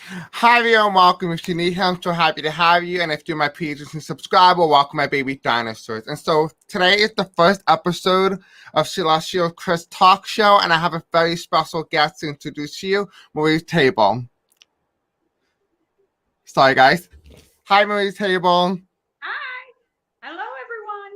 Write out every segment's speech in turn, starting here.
Hi everyone, welcome. If you need help, I'm so happy to have you. And if you're my patrons and subscriber, welcome my baby dinosaurs. And so today is the first episode of Celestial Chris Talk Show, and I have a very special guest to introduce to you, Marie Table. Sorry guys. Hi Marie Table. Hi. Hello, everyone.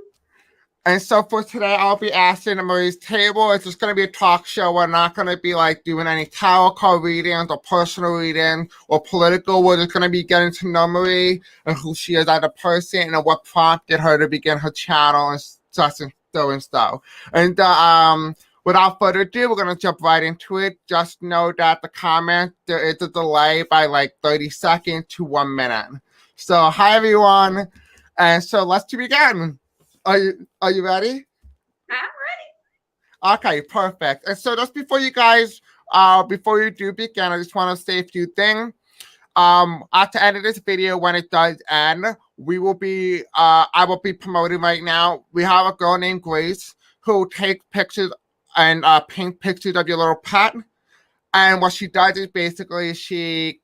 And so for today, I'll be asking Marie's Table. It's just going to be a talk show. We're not going to be like doing any tarot card readings or personal reading or political. We're just going to be getting to know Marie and who she is as a person and what prompted her to begin her channel and such and so and so. And without further ado, we're going to jump right into it. Just know that the comment, there is a delay by like 30 seconds to 1 minute. So hi everyone. And so let's begin. Are you ready? I'm ready. Okay, perfect. And so just before before you do begin, I just want to say a few things. At the end of this video, when it does end, I will be promoting right now. We have a girl named Grace who takes pictures and paint pictures of your little pet. And what she does is basically she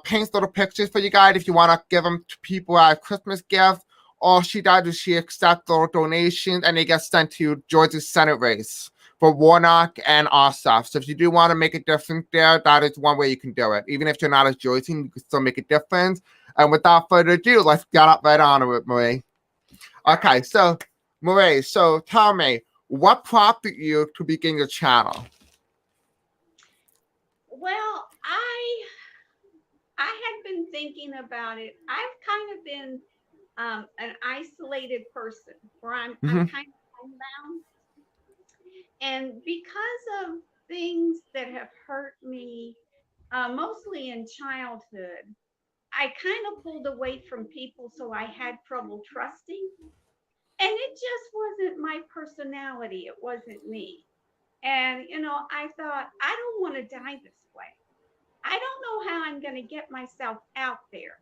paints little pictures for you guys if you want to give them to people as a Christmas gift. All she does is she accepts little donations and they get sent to Georgia's Senate race for Warnock and all stuff. So if you do want to make a difference there, that is one way you can do it. Even if you're not a Georgian, you can still make a difference. And without further ado, let's get up right on it, Marie. Okay, so Marie, so tell me, what prompted you to begin your channel? Well, I had been thinking about it. I've kind of been an isolated person where I'm kind of homebound, and because of things that have hurt me, mostly in childhood, I kind of pulled away from people, so I had trouble trusting, and it just wasn't my personality. It wasn't me. And, I thought, I don't want to die this way. I don't know how I'm going to get myself out there,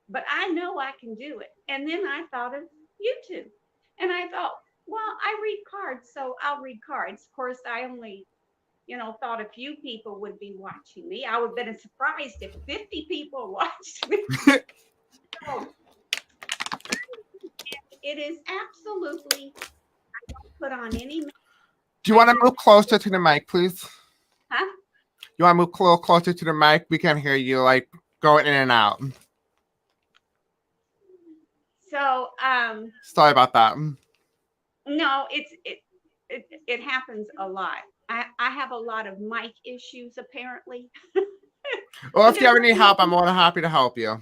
but I know I can do it. And then I thought of YouTube. And I thought, well, I read cards, so I'll read cards. Of course, I only, thought a few people would be watching me. I would have been surprised if 50 people watched me. So it is absolutely, I don't put on any. Do you want to move closer to the mic, please? Huh? You want to move a little closer to the mic? We can hear you, like, going in and out. So, Sorry about that. no, it happens a lot. I have a lot of mic issues apparently. Well, if you ever need help, I'm more than happy to help you.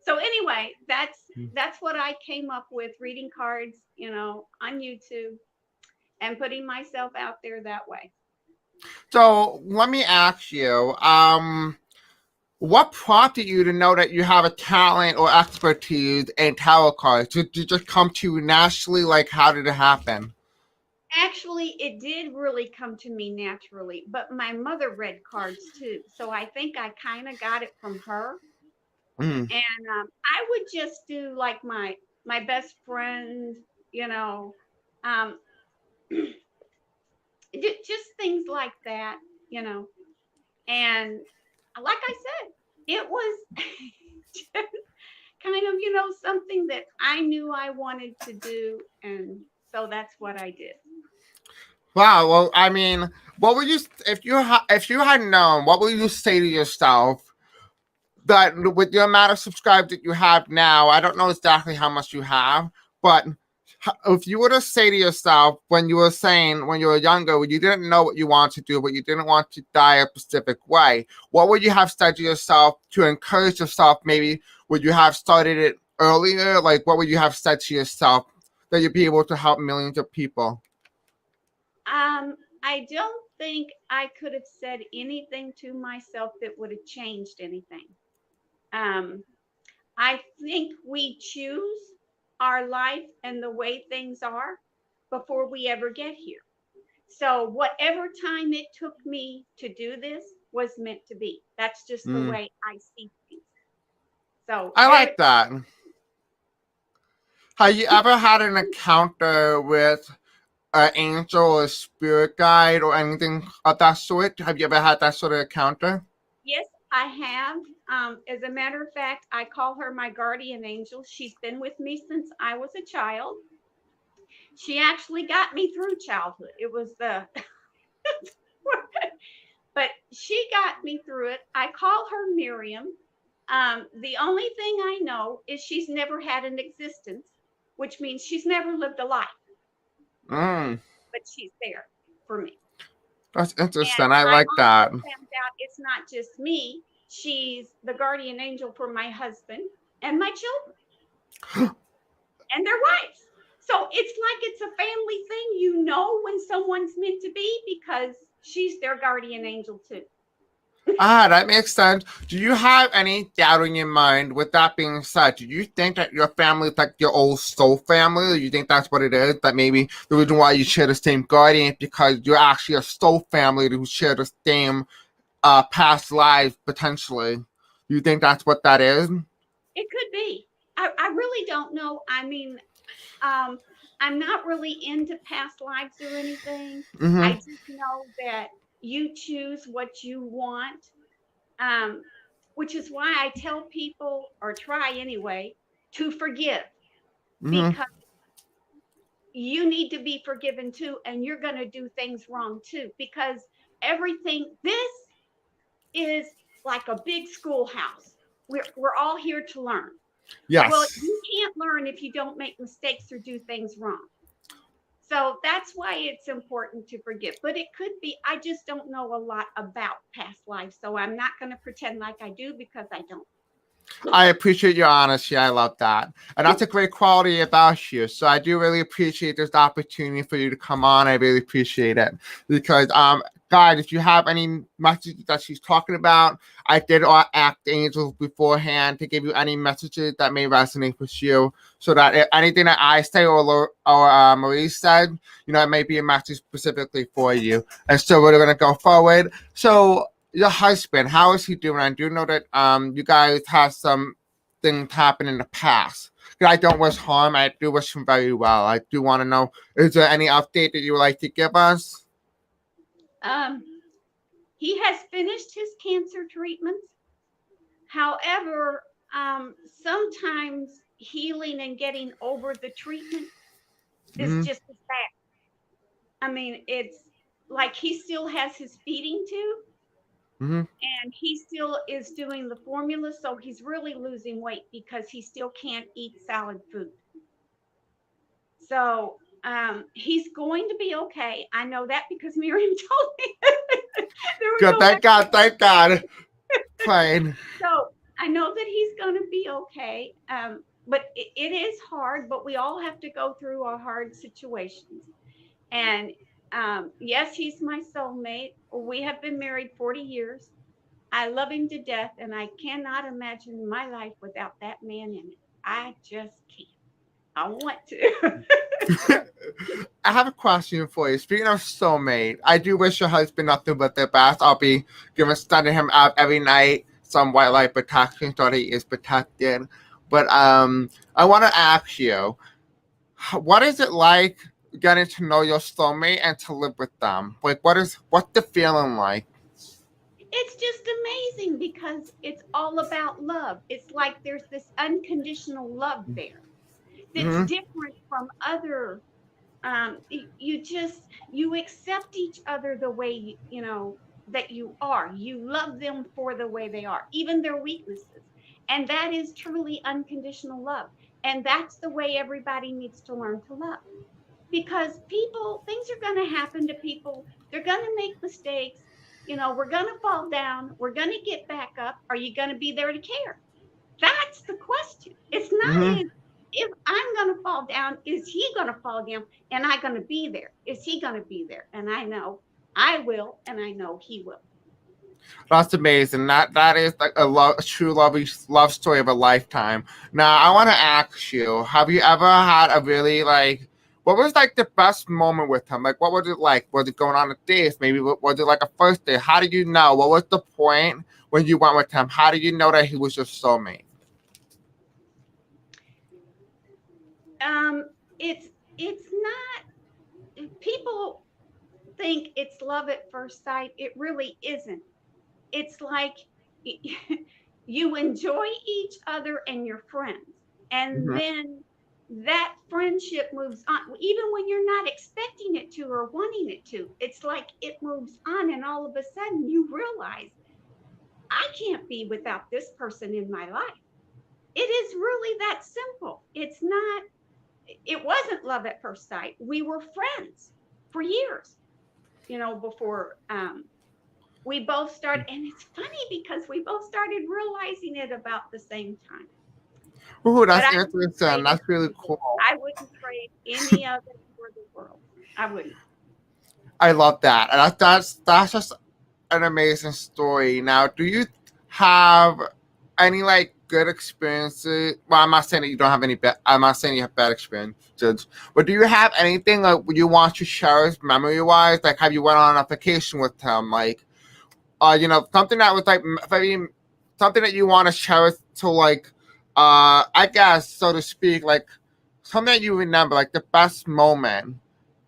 So anyway, that's what I came up with, reading cards, on YouTube and putting myself out there that way. So let me ask you, what prompted you to know that you have a talent or expertise in tarot cards? Did it just come to you naturally? Like, how did it happen? Actually, it did really come to me naturally, but my mother read cards too. So I think I kind of got it from her. Mm. And I would just do like my best friend, um, just things like that, And like I said, it was just kind of, something that I knew I wanted to do, and so that's what I did. Wow. Well, I mean, what would you if you had known? What would you say to yourself that with the amount of subscribers that you have now? I don't know exactly how much you have, but if you were to say to yourself when you were younger, when you didn't know what you wanted to do, but you didn't want to die a specific way, what would you have said to yourself to encourage yourself? Maybe would you have started it earlier? Like, what would you have said to yourself that you'd be able to help millions of people? I don't think I could have said anything to myself that would have changed anything. Um, I think we choose our life and the way things are before we ever get here. So whatever time it took me to do this was meant to be. That's just the way I see things. So I like that. Have you ever had an encounter with an angel or a spirit guide or anything of that sort? Have you ever had that sort of encounter? Yes, I have. As a matter of fact, I call her my guardian angel. She's been with me since I was a child. She actually got me through childhood. It was the, but she got me through it. I call her Miriam. The only thing I know is she's never had an existence, which means she's never lived a life, Mm, but she's there for me. that's And interesting. I I like also that. found out it's not just me. She's the guardian angel for my husband and my children and their wives. So it's like it's a family thing. You know when someone's meant to be because she's their guardian angel too. Ah, that makes sense. Do you have any doubt in your mind? With that being said, do you think that your family is like your old soul family? Or you think that's what it is? That maybe the reason why you share the same guardian is because you're actually a soul family who share the same past lives potentially. Do you think that's what that is? It could be. I really don't know. I mean, um, I'm not really into past lives or anything. I Mm-hmm. just know that you choose what you want, um, which is why I tell people, or try anyway, to forgive Mm-hmm. because you need to be forgiven too, and you're going to do things wrong too. Because this is like a big schoolhouse. We're all here to learn. Well, Yes. you can't learn if you don't make mistakes or do things wrong. So that's why it's important to forgive. But it could be, I just don't know a lot about past lives. So I'm not going to pretend like I do because I don't. I appreciate your honesty. I love that. And that's a great quality about you. So I do really appreciate this opportunity for you to come on. I really appreciate it. Because guys, if you have any messages that she's talking about, I did act angels beforehand to give you any messages that may resonate with you. So that if anything that I say or Marie said, it may be a message specifically for you. And so we're gonna go forward. So your husband, how is he doing? I do know that you guys have some things happen in the past. I don't wish harm. I do wish him very well. I do want to know, is there any update that you would like to give us? Um, he has finished his cancer treatments. However, sometimes healing and getting over the treatment is Mm-hmm. just as bad. I mean, it's like he still has his feeding tube Mm-hmm. and he still is doing the formula. So he's really losing weight because he still can't eat solid food. So he's going to be okay. I know that because Miriam told me there was Good. no Thank God. explanation. Thank God. Fine. So I know that he's going to be okay. But it is hard, but we all have to go through our hard situations. And yes, he's my soulmate. We have been married 40 years. I love him to death, and I cannot imagine my life without that man in it. I just can't. I want to. I have a question for you. Speaking of soulmate, I do wish your husband nothing but the best. I'll be sending him out every night some white light protection so that he is protected. But I want to ask you, what is it like getting to know your soulmate and to live with them? Like, what's the feeling like? It's just amazing because it's all about love. It's like there's this unconditional love there that's Mm-hmm. different from other. You accept each other the way that you are. You love them for the way they are, even their weaknesses, and that is truly unconditional love. And that's the way everybody needs to learn to love, because things are going to happen to people. They're going to make mistakes. We're going to fall down. We're going to get back up. Are you going to be there to care? That's the question. It's Mm-hmm. not if I'm going to fall down, is he going to fall down? And I going to be there? Is he going to be there? And I know I will, and I know he will. That's amazing. That is like a true love story of a lifetime. Now, I want to ask you: have you ever had a really like? What was like the best moment with him? Like, what was it like? Was it going on a date? Maybe was it like a first date? How did you know? What was the point when you went with him? How did you know that he was your soulmate? Um, it's not. people think it's love at first sight. It really isn't. It's like you enjoy each other and your friends, and Hmm. then that friendship moves on, even when you're not expecting it to or wanting it to. It's like it moves on, and all of a sudden you realize I can't be without this person in my life. It is really that simple. It's not, it wasn't love at first sight. We were friends for years, before we both started. And it's funny because we both started realizing it about the same time. Ooh, But that's I wouldn't interesting. trade it. That's really cool. I wouldn't trade any of it for the world. I wouldn't. I love that. And that's just an amazing story. Now, do you have any like good experiences? Well, I'm not saying that you don't have any bad. I'm not saying you have bad experiences, but do you have anything like you want to share memory wise? Like, have you went on a vacation with him? Like, something that was like very something that you want to share to like, I guess so to speak, like something that you remember, like the best moment.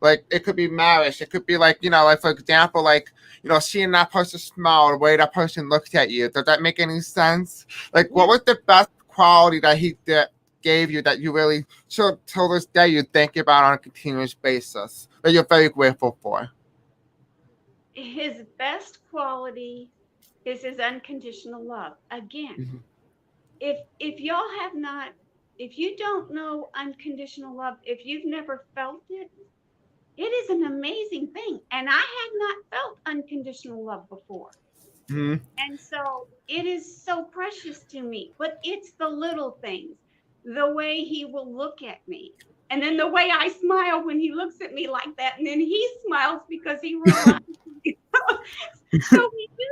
Like it could be marriage, it could be like like for example, like seeing that person smile, the way that person looked at you. Does that make any sense? Like, what Yeah. was the best quality that he gave you that you really still till this day you think about on a continuous basis that you're very grateful for? His best quality is his unconditional love. Again, Mhm. if y'all have not, if you don't know unconditional love, if you've never felt it, it is an amazing thing. And I had not felt unconditional love before. Mhm. And so it is so precious to me, but it's the little things, the way he will look at me. And then the way I smile when he looks at me like that. And then he smiles because he realizes. So we do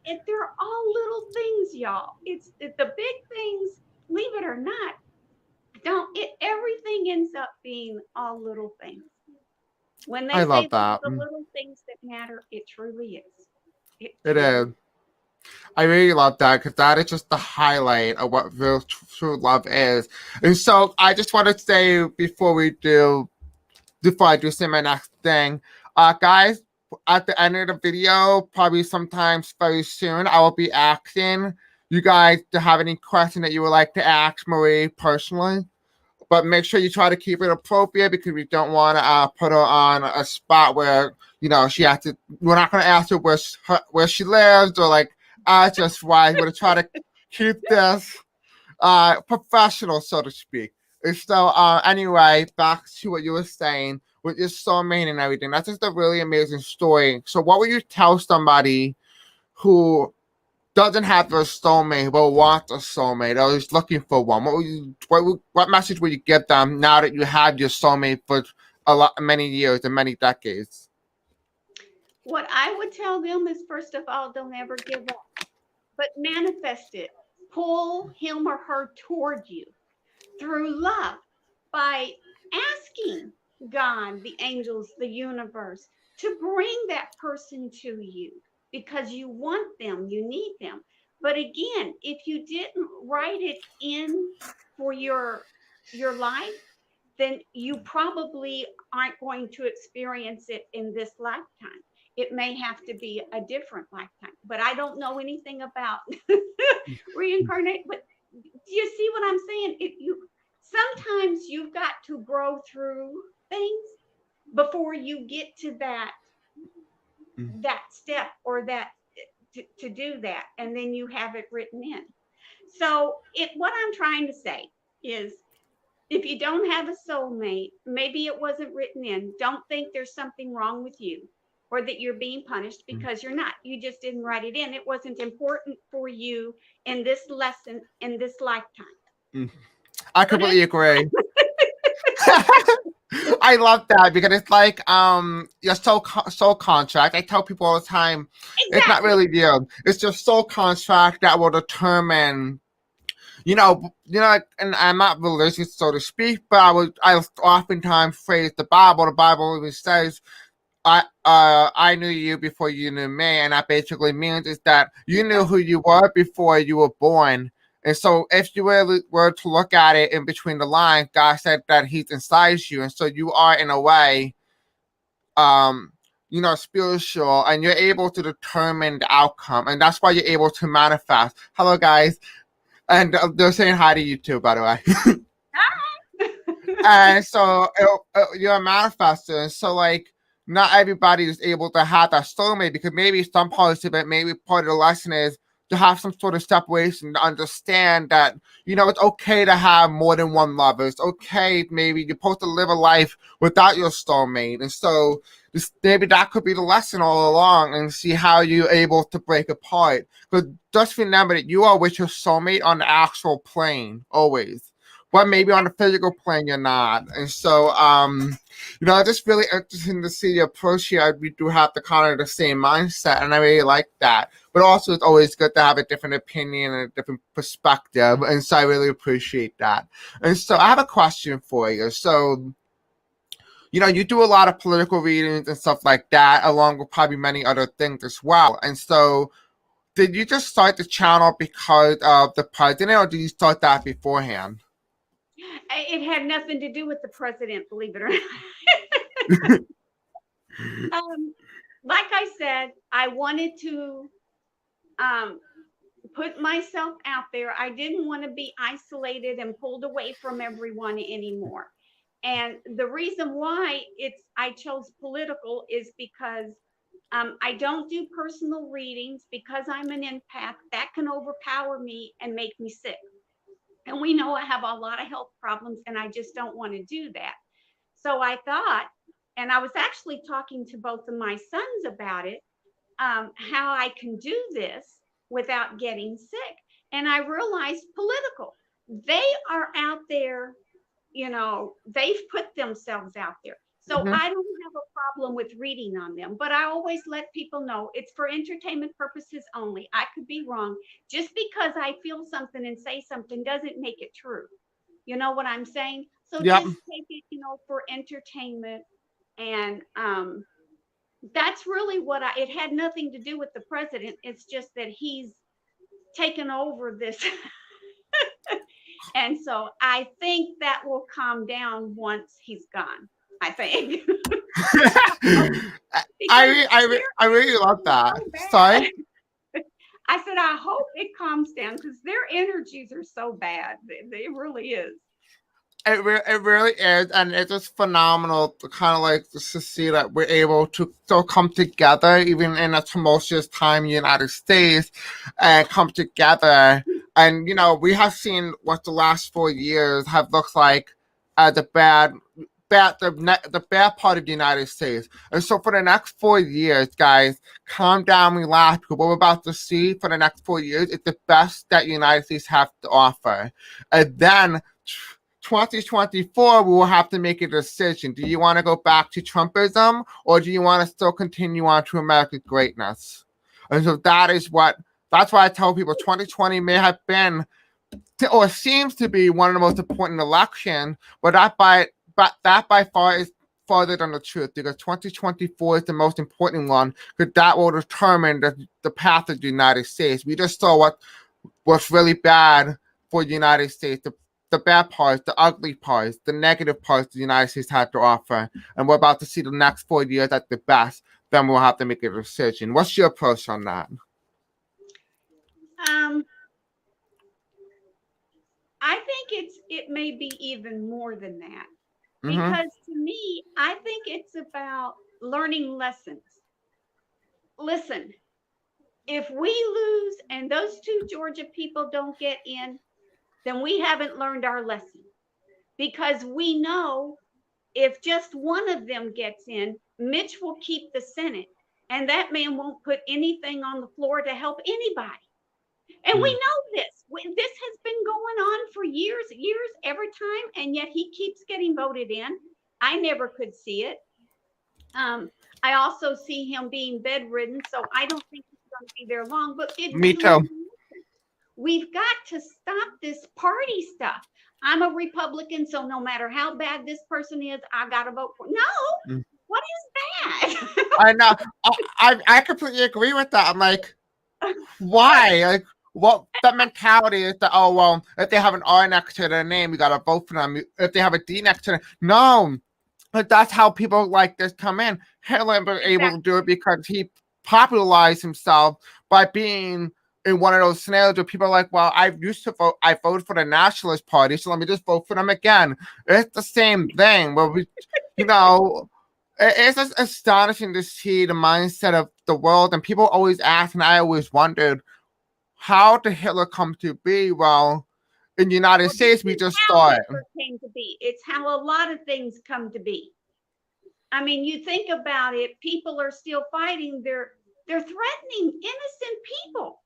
it. They're all little things, y'all. The big things, believe it or not, don't it everything ends up being all little things. When they I say love that it's that. the little things that matter, it truly is. It It truly. is. I really love that because that is just the highlight of what real true love is. And so I just want to say before I do say my next thing, guys, at the end of the video, probably sometimes very soon, I will be asking you guys to have any question that you would like to ask Marie personally. But make sure you try to keep it appropriate because we don't want to put her on a spot where she has to. We're not going to ask her where she lives or like just why. We're going to try to keep this professional, so to speak. And so anyway, back to what you were saying with your soulmate and everything. That's just a really amazing story. So, what would you tell somebody who doesn't have a soulmate but wants a soulmate or is looking for one? What message would you give them now that you have your soulmate for many years and many decades? What I would tell them is, first of all, don't ever give up, but manifest it. Pull him or her toward you through love by asking God, the angels, the universe to bring that person to you because you want them, you need them. But again, if you didn't write it in for your life, then you probably aren't going to experience it in this lifetime. It may have to be a different lifetime. But I don't know anything about reincarnate. But do you see what I'm saying? If you sometimes you've got to grow through things before you get to that step or that to do that, and then you have it written in. So what I'm trying to say is, if you don't have a soulmate, maybe it wasn't written in. Don't think there's something wrong with you or that you're being punished, because you're not. You just didn't write it in. It wasn't important for you in this lesson, in this lifetime. I But completely agree. I love that because it's like your soul contract. I tell people all the time, it's not exactly. really you. It's your soul contract that will determine like, and I'm not religious, so to speak, but I oftentimes phrase the Bible. The Bible even says, I knew you before you knew me," and that basically means is that you knew Yep. who you were before you were born. And so, if you really were to look at it in between the lines, God said that He's inside you, and so you are in a way spiritual, and you're able to determine the outcome, and that's why you're able to manifest. Hello, guys, and they're saying hi to you too, by the way. And so you're a manifester, and so like not everybody is able to have that soulmate, because maybe some parts of it, maybe part of the lesson is to have some sort of separation, to understand that it's okay to have more than one lover. It's okay, maybe you're supposed to live a life without your soulmate, and so maybe that could be the lesson all along, and see how you're able to break apart. But just remember that you are with your soulmate on the actual plane always. But maybe on the physical plane you're not. And so it's just really interesting to see the approach here. We do have the kind of the same mindset, and I really like that. But also it's always good to have a different opinion and a different perspective. And so I really appreciate that. And so I have a question for you. So you do a lot of political readings and stuff like that, along with probably many other things as well. And so did you just start the channel because of the president, or did you start that beforehand? It had nothing to do with the president, believe it or not. Like I said, I wanted to put myself out there. I didn't want to be isolated and pulled away from everyone anymore. And the reason why I chose political is because I don't do personal readings, because I'm an empath. That can overpower me and make me sick. And we know I have a lot of health problems, and I just don't want to do that. So I thought, and I was actually talking to both of my sons about it, how I can do this without getting sick. And I realized political. They are out there, they've put themselves out there. So I don't have a problem with reading on them, but I always let people know it's for entertainment purposes only. I could be wrong. Just because I feel something and say something doesn't make it true. You know what I'm saying? So Yep. just take it, for entertainment. And that's really it had nothing to do with the president. It's just that he's taken over this. And so I think that will calm down once he's gone. I think. I really love that. So sorry. I said, I hope it calms down, because their energies are so bad. It really is. It really is, and it's just phenomenal to kind of like to see that we're able to still come together, even in a tumultuous time in the United States, and come together. And we have seen what the last 4 years have looked like the bad part of the United States. And so for the next 4 years, guys, calm down, relax, because what we're about to see for the next 4 years is the best that the United States have to offer. And then 2024, we will have to make a decision. Do you want to go back to Trumpism, or do you want to still continue on to America's greatness? And so that's why I tell people 2020 may have been, or seems to be, one of the most important elections, but that by far is farther than the truth, because 2024 is the most important one, because that will determine the path of the United States. We just saw what's really bad for the United States, the bad parts, the ugly parts, the negative parts the United States had to offer. And we're about to see the next 4 years at the best. Then we'll have to make a decision. What's your approach on that? I think it may be even more than that. Because to me, I think it's about learning lessons. Listen, if we lose and those 2 Georgia people don't get in, then we haven't learned our lesson. Because we know if just one of them gets in, Mitch will keep the Senate, and that man won't put anything on the floor to help anybody. And we know this. This has been going on for years, every time, and yet he keeps getting voted in. I never could see it. I also see him being bedridden, so I don't think he's going to be there long. But Me too. We've got to stop this party stuff. I'm a Republican, so no matter how bad this person is, I got to vote for. No, what is that? I know. I completely agree with that. I'm like, why? Like, what that mentality is that, oh, well, if they have an R next to their name, you got to vote for them. If they have a D next to them, no. But that's how people like this come in. Hitler was able to do it because he popularized himself by being in one of those scenarios where people are like, well, I used to vote, I voted for the Nationalist Party, so let me just vote for them again. It's the same thing where we, you know, it's just astonishing to see the mindset of the world. And people always ask, and I always wondered, how did Hitler come to be? Well, in the United States, we just how thought. Hitler came to be. It's how a lot of things come to be. I mean, you think about it, people are still fighting. They're threatening innocent people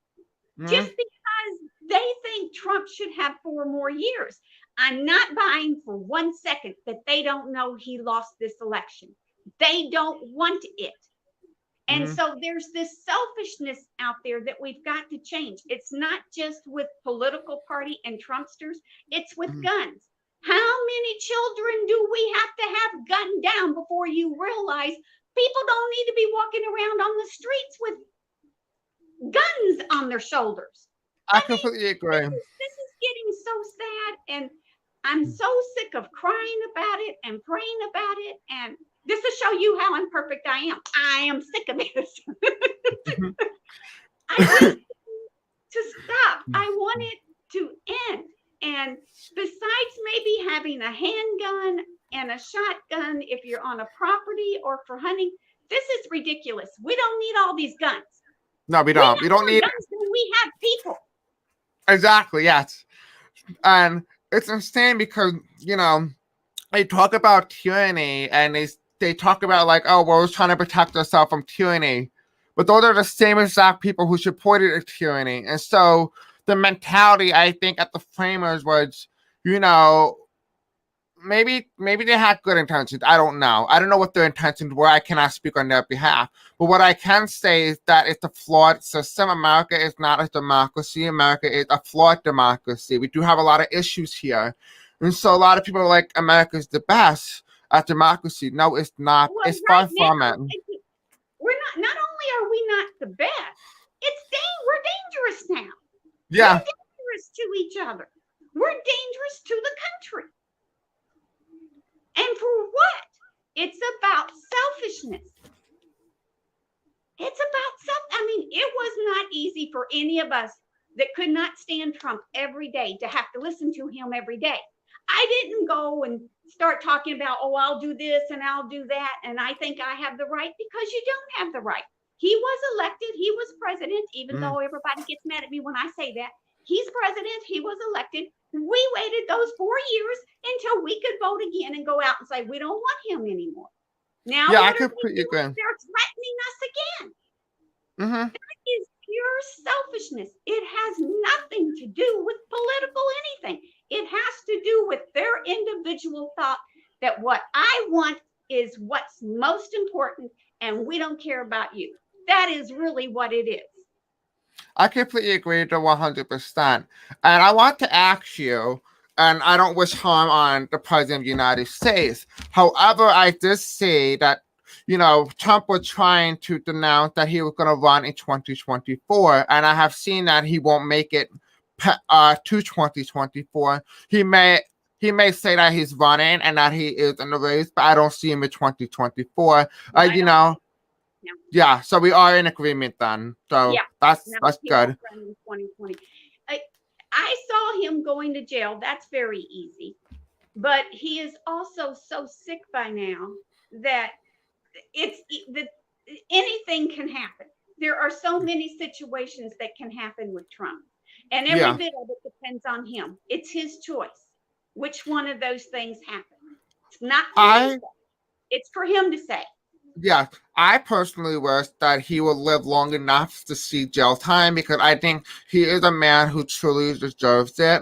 just because they think Trump should have 4 more years. I'm not buying for 1 second that they don't know he lost this election. They don't want it. And so there's this selfishness out there that we've got to change. It's not just with political party and Trumpsters, it's with guns. How many children do we have to have gunned down before you realize people don't need to be walking around on the streets with guns on their shoulders? I completely agree. This is getting so sad, and I'm so sick of crying about it and praying about it. And this will show you how imperfect I am. I am sick of this. I want it to stop. I want it to end. And besides maybe having a handgun and a shotgun if you're on a property or for hunting, this is ridiculous. We don't need all these guns. No, we don't. We don't need guns when we have people. Exactly, yes. And it's insane because, you know, they talk about tyranny and they talk about like, oh, we're trying to protect ourselves from tyranny. But those are the same exact people who supported tyranny. And so the mentality, I think, at the framers was, you know, maybe they had good intentions. I don't know. I don't know what their intentions were. I cannot speak on their behalf. But what I can say is that it's a flawed system. America is not a democracy. America is a flawed democracy. We do have a lot of issues here. And so a lot of people are like, America's the best at democracy. No, it's not. Well, it's far from it. We're not only are we not the best, we're dangerous now. Yeah. We're dangerous to each other. We're dangerous to the country. And for what? It's about selfishness. It was not easy for any of us that could not stand Trump every day to have to listen to him every day. I didn't go and start talking about, oh, I'll do this and I'll do that, and I think I have the right, because you don't have the right. He was elected. He was president, even though everybody gets mad at me when I say that. He's president. He was elected. We waited those 4 years until we could vote again and go out and say, we don't want him anymore. Now, I completely agree. They're threatening us again. That is pure selfishness. It has nothing to do with political anything. It has to do with their individual thought that what I want is what's most important, and we don't care about you. That is really what it is. I completely agree to 100%. And I want to ask you, and I don't wish harm on the President of the United States. However, I did see that, you know, Trump was trying to denounce that he was going to run in 2024. And I have seen that he won't make it to 2024. He may say that he's running and that he is in the race, but I don't see him in 2024. You know. No. Yeah, so we are in agreement then. So yeah, that's good. In 2020. I saw him going to jail. That's very easy. But he is also so sick by now that anything can happen. There are so many situations that can happen with Trump. And every bit of it depends on him. It's his choice. Which one of those things happen? It's not for it's for him to say. Yeah, I personally wish that he would live long enough to see jail time, because I think he is a man who truly deserves it.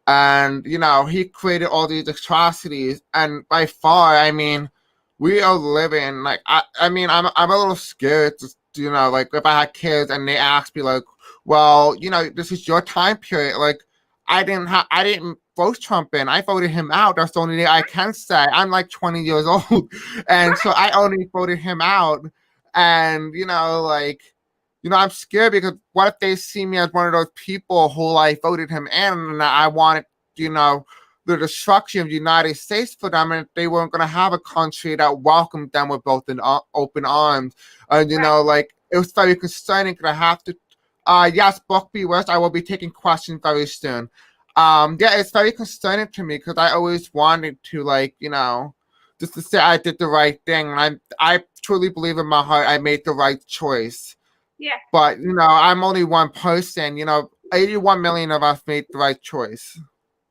And, you know, he created all these atrocities. And by far, I mean, we are living, like, I'm a little scared to, you know, like, if I had kids and they asked me, like, well, you know, this is your time period. Like, I didn't vote Trump in. I voted him out. That's the only thing I can say. I'm like 20 years old. And so I only voted him out. And, you know, like, you know, I'm scared because what if they see me as one of those people who like voted him in and I wanted, you know, the destruction of the United States for them, and they weren't going to have a country that welcomed them with both open arms. And Right. like, it was very concerning because I have to. Yes, book viewers, I will be taking questions very soon. Yeah, it's very concerning to me because I always wanted to, like, just to say I did the right thing, and I truly believe in my heart I made the right choice. Yeah. But I'm only one person. 81 million of us made the right choice.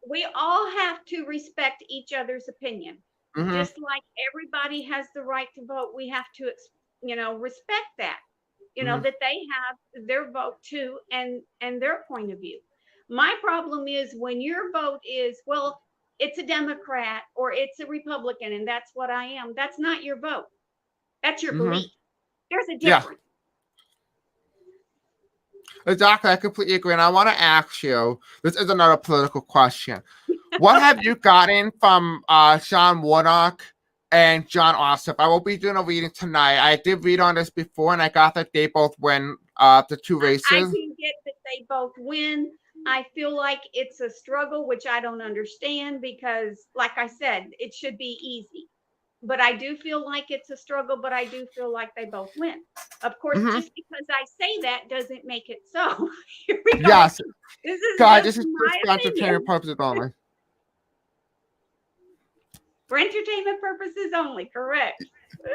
We all have to respect each other's opinion. Hmm. Just like everybody has the right to vote, we have to, respect that. Hmm. That they have their vote too, and their point of view. My problem is when your vote is, well, it's a Democrat or it's a Republican, and that's what I am. That's not your vote. That's your Hmm. belief. There's a Yeah, difference. exactly. I completely agree. And I want to ask you, this is another political question. What have you gotten from Sean Warnock and John Ossoff? I will be doing a reading tonight. I did read on this before, and I got that they both win the two I races. can get that they both win. I feel like it's a struggle, which I don't understand because, like I said, it should be easy. But I do feel like it's a struggle, but I do feel like they both win. Of course, Hmm. just because I say that doesn't make it so. Here we go. Yes, This is God, just this is my just for entertainment opinion. purposes only. For entertainment purposes only, correct.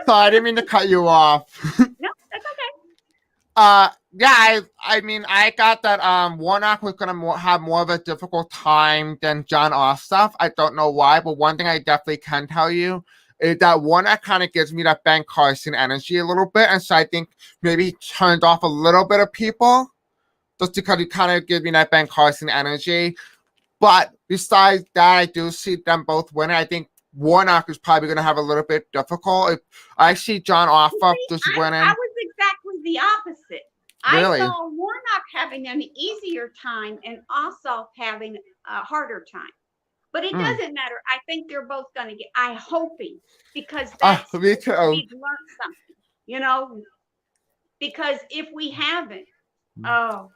Sorry, I didn't mean to cut you off. No, that's okay. Yeah, I mean, I got that Warnock was gonna have more of a difficult time than John Ossoff. I don't know why, but one thing I definitely can tell you is that Warnock kind of gives me that Ben Carson energy a little bit, and so I think maybe he turned off a little bit of people just because he kind of gives me that Ben Carson energy. But besides that, I do see them both winning. I think Warnock is probably going to have a little bit difficult. If I see John Ossoff See, just I winning, was exactly the opposite. I really. saw Warnock having an easier time and Ossoff having a harder time. But it Mm. doesn't matter. I think they're both going to get, I'm hoping, because that's Me too. we've learned something, you know, because if we haven't, oh,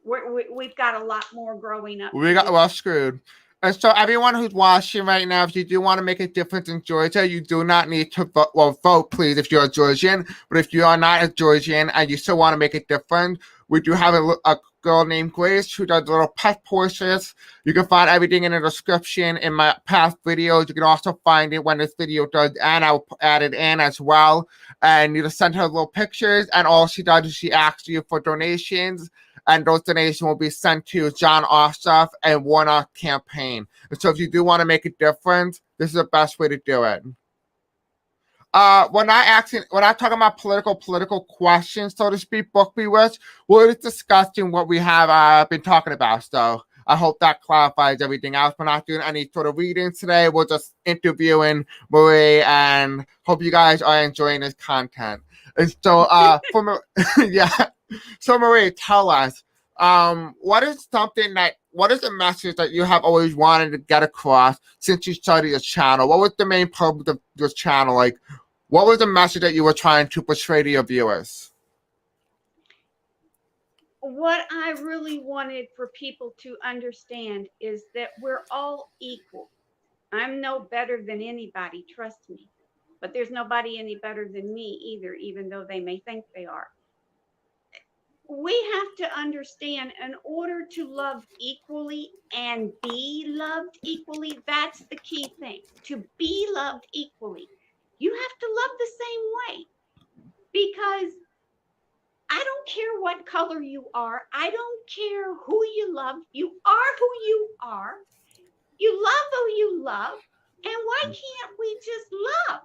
we've got a lot more growing up We to got do. well screwed. And so, everyone who's watching right now, if you do want to make a difference in Georgia, you do not need to vote. Well, vote, please, if you're a Georgian. But if you are not a Georgian and you still want to make a difference, we do have a girl named Grace who does little pet portraits. You can find everything in the description in my past videos. You can also find it when this video does end. I'll add it in as well. And you just send her little pictures, and all she does is she asks you for donations, and those donations will be sent to John Ossoff and Warnock campaign. And so if you do want to make a difference, this is the best way to do it. When I talking about political questions, so to speak, book viewers, we're just discussing what we have been talking about. So I hope that clarifies everything else. We're not doing any sort of readings today. We're just interviewing Marie, and hope you guys are enjoying this content. And so, yeah. So Marie, tell us, what is a message that you have always wanted to get across since you started your channel? What was the main purpose of your channel? Like, what was the message that you were trying to portray to your viewers? What I really wanted for people to understand is that we're all equal. I'm no better than anybody, trust me. But there's nobody any better than me either, even though they may think they are. We have to understand, in order to love equally and be loved equally, that's the key thing. To be loved equally, you have to love the same way, because I don't care what color you are. I don't care who you love. You are who you are. You love who you love. And why can't we just love?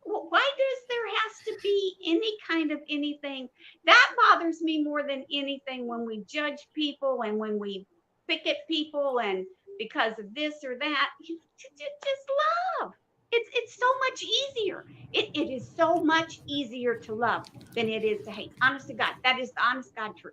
Why does there has to be any kind of anything? That bothers me more than anything, when we judge people and when we pick at people and because of this or that. Just love. It's so much easier. It is so much easier to love than it is to hate. Honest to God, that is the honest God truth.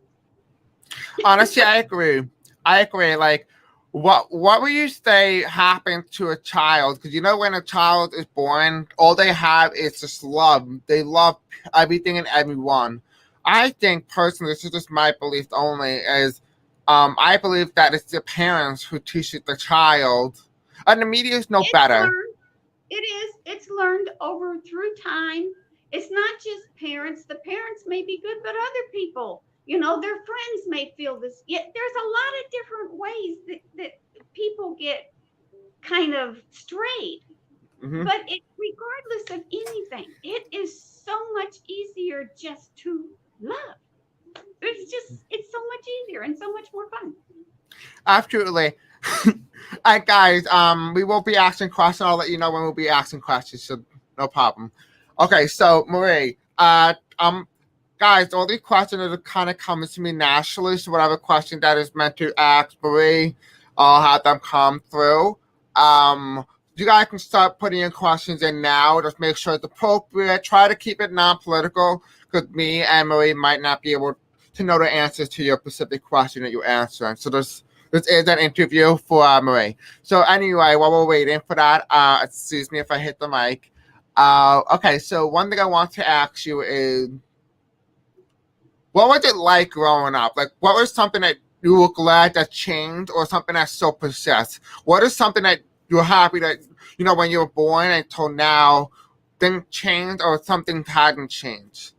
Honestly, I agree. I agree. Like, what would you say happens to a child? Because when a child is born, all they have is just love. They love everything and everyone. I think personally, this is just my belief only, is I believe that it's the parents who teach the child And the media is no It's better. learned. It is. It's learned over through time. It's not just parents. The parents may be good, but other people, their friends may feel this. Yet there's a lot of different ways that people get kind of strayed. Hmm. But regardless of anything, it is so much easier just to love. It's so much easier and so much more fun. Absolutely. And guys, we will be asking questions. I'll let you know when we'll be asking questions, so no problem. Okay, so Marie, guys, all these questions are kind of coming to me naturally. So whatever question that is meant to ask Marie, I'll have them come through. You guys can start putting in questions in now. Just make sure it's appropriate. Try to keep it non-political, because me and Marie might not be able to know the answers to your specific question that you're answering. So this is an interview for Marie. So anyway, while we're waiting for that, excuse me if I hit the mic. Okay, so one thing I want to ask you is, what was it like growing up? Like, what was something that you were glad that changed, or something that still persists? What is something that you're happy that, when you were born until now, things changed, or something hadn't changed?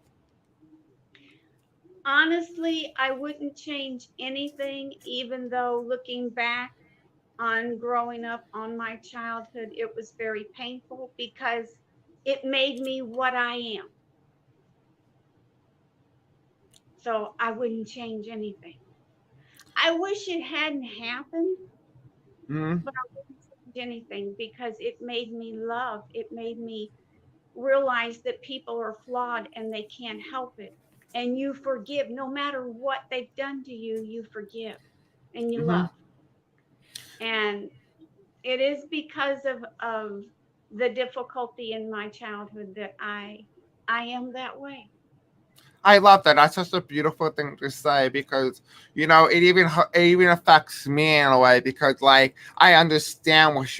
Honestly, I wouldn't change anything, even though looking back on growing up on my childhood, it was very painful because it made me what I am. So I wouldn't change anything. I wish it hadn't happened, Mm-hmm. but I wouldn't change anything because it made me love. It made me realize that people are flawed and they can't help it. And you forgive no matter what they've done to you, you forgive and you Mm-hmm. love. And it is because of the difficulty in my childhood that I am that way. I love that. That's just a beautiful thing to say, because it even affects me in a way, because like I understand what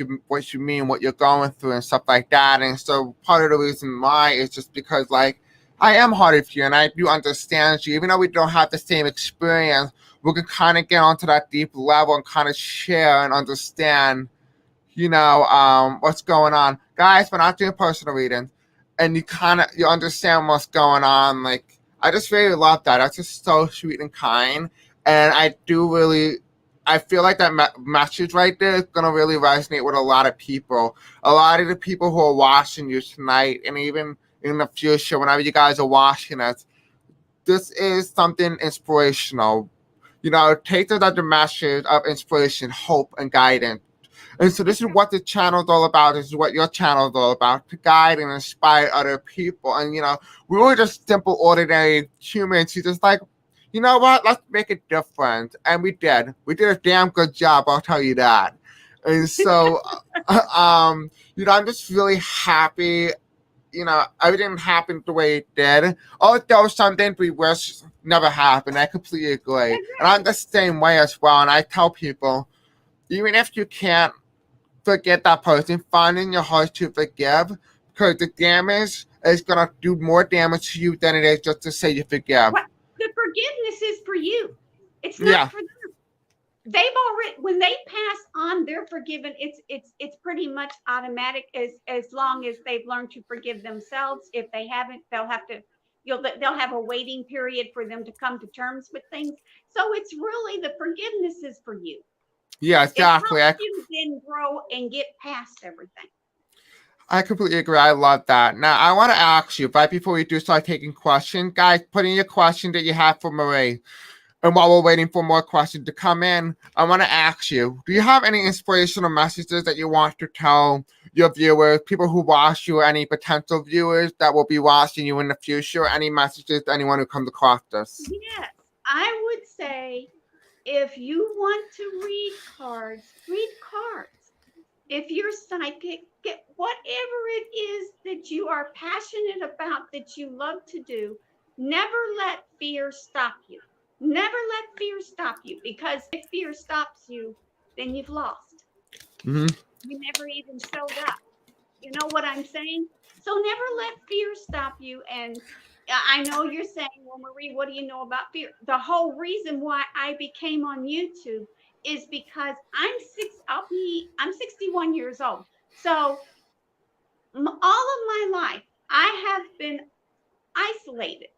you mean, what you're going through and stuff like that. And so part of the reason why is just because like I am hard of you and I do understand you, even though we don't have the same experience. We can kind of get onto that deep level and kind of share and understand, what's going on. Guys, we're not doing personal readings, and you understand what's going on. Like, I just really love that. That's just so sweet and kind. And I feel like that message right there is gonna really resonate with a lot of people. A lot of the people who are watching you tonight, and even in the future, whenever you guys are watching us, this is something inspirational. Take this as a message of inspiration, hope, and guidance. And so this is what the channel is all about. This is what your channel is all about, to guide and inspire other people. And, we were just simple, ordinary humans who just like, you know what, let's make a difference. And we did. We did a damn good job, I'll tell you that. And so, I'm just really happy, everything happened the way it did. Oh, there was something we wish never happened. I completely agree. And I'm the same way as well. And I tell people, even if you can't forget that person, find in your heart to forgive, because the damage is gonna do more damage to you than it is just to say you forgive. What the forgiveness is for you. It's not Yeah. for them. They've already when they pass on, they're forgiven. It's pretty much automatic as long as they've learned to forgive themselves. If they haven't, they'll have a waiting period for them to come to terms with things. So it's really the forgiveness is for you. Yeah, It exactly. helps you then grow and get past everything. I completely agree. I love that. Now, I want to ask you, right before we do start taking questions, guys, put in your question that you have for Marie. And while we're waiting for more questions to come in, I want to ask you, do you have any inspirational messages that you want to tell your viewers, people who watch you, any potential viewers that will be watching you in the future? Any messages to anyone who comes across this? Yes, I would say if you want to read cards. If you're psychic, get whatever it is that you are passionate about, that you love to do. Never let fear stop you. Never let fear stop you, because if fear stops you, then you've lost. Mm-hmm. You never even showed up. You know what I'm saying? So never let fear stop you. And I know you're saying, well, Marie, what do you know about fear? The whole reason why I became on YouTube is because I'm 61 years old. So all of my life, I have been isolated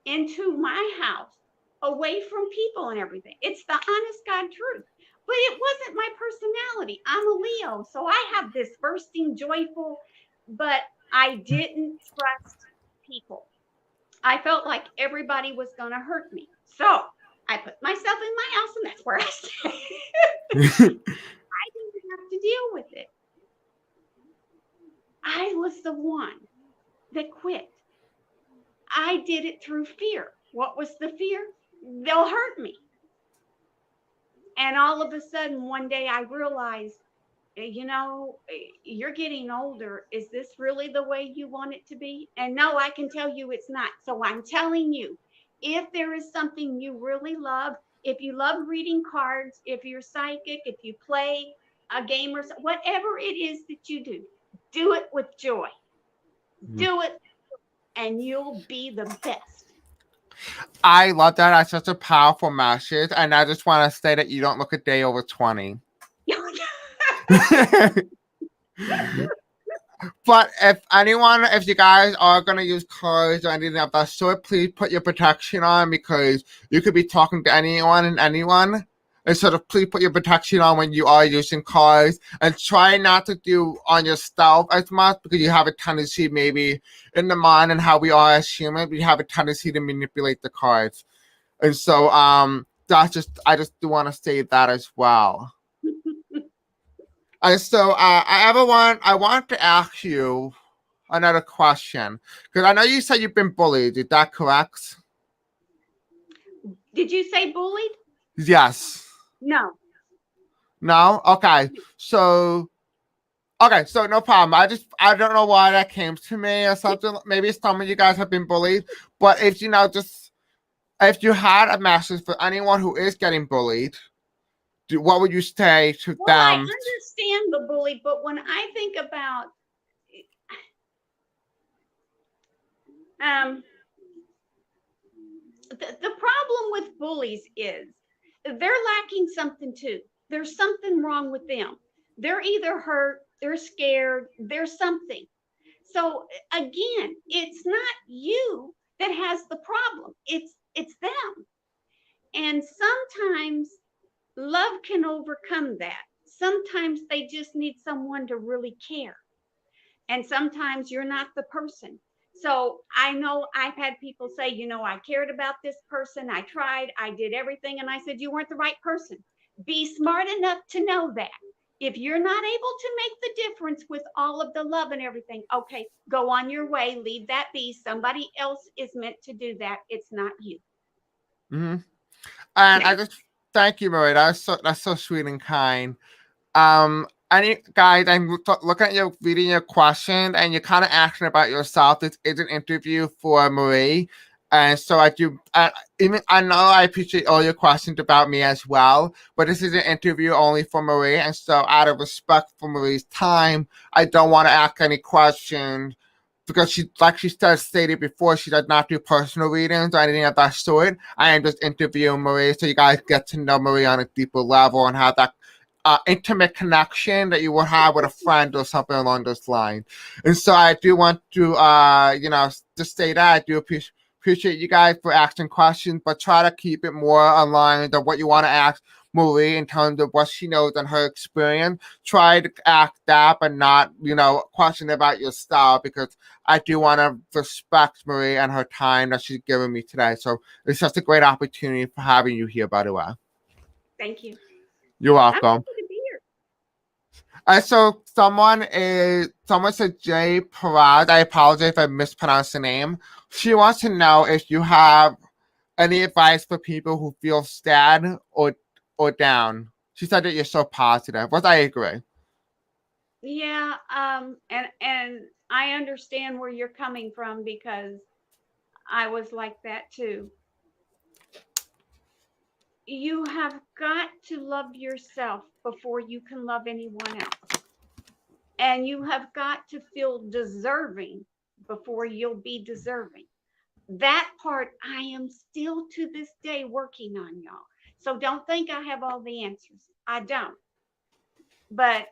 into my house, away from people and everything. It's the honest God truth. But it wasn't my personality. I'm a Leo, so I have this bursting, joyful, but I didn't trust people. I felt like everybody was going to hurt me. So I put myself in my house, and that's where I stay. I didn't have to deal with it. I was the one that quit. I did it through fear. What was the fear? They'll hurt me. And all of a sudden, one day I realized, you're getting older. Is this really the way you want it to be? And no, I can tell you it's not. So I'm telling you, if there is something you really love, if you love reading cards, if you're psychic, if you play a game or whatever it is that you do it with joy. Do it, and you'll be the best. I love that. That's such a powerful message. And I just want to say that you don't look a day over 20. But if you guys are going to use cards or anything of that sort, please put your protection on, because you could be talking to anyone and anyone. And sort of please put your protection on when you are using cards, and try not to do on yourself as much, because you have a tendency, maybe in the mind and how we are as humans, we have a tendency to manipulate the cards. And so I just do want to say that as well. And so I want to ask you another question, because I know you said you've been bullied. Is that correct? Did you say bullied? Yes. No. No? Okay. So no problem. I don't know why that came to me or something. Maybe some of you guys have been bullied, but if you had a message for anyone who is getting bullied, what would you say to Well, I them? understand the bully, but when I think about the problem with bullies is they're lacking something too. There's something wrong with them. They're either hurt, they're scared, there's something. So again, it's not you that has the problem. It's them. And sometimes love can overcome that. Sometimes they just need someone to really care. And sometimes you're not the person. So I know I've had people say, I cared about this person. I tried, I did everything. And I said, you weren't the right person. Be smart enough to know that. If you're not able to make the difference with all of the love and everything, okay, go on your way, leave that be. Somebody else is meant to do that. It's not you. Mm-hmm. And I just thank you, Marie. That's so sweet and kind. Any guys, I'm looking at you, reading your question, and you're kind of asking about yourself. This is an interview for Marie, and so I know I appreciate all your questions about me as well, but this is an interview only for Marie, and so out of respect for Marie's time, I don't want to ask any questions, because like she stated before, she does not do personal readings or anything of that sort. I am just interviewing Marie, so you guys get to know Marie on a deeper level and have that intimate connection that you would have with a friend or something along those lines. And so I do want to, just say that I do appreciate you guys for asking questions, but try to keep it more aligned of what you want to ask Marie in terms of what she knows and her experience. Try to ask that, but not, question about your style, because I do want to respect Marie and her time that she's given me today. So it's just a great opportunity for having you here, by the way. Thank you. You're I'm welcome. happy to be here. So someone said Jay Parad. I apologize if I mispronounced the name. She wants to know if you have any advice for people who feel sad or down. She said that you're so positive, which I agree. Yeah, and I understand where you're coming from, because I was like that too. You have got to love yourself before you can love anyone else. And you have got to feel deserving before you'll be deserving. That part I am still to this day working on, y'all. So don't think I have all the answers. I don't. But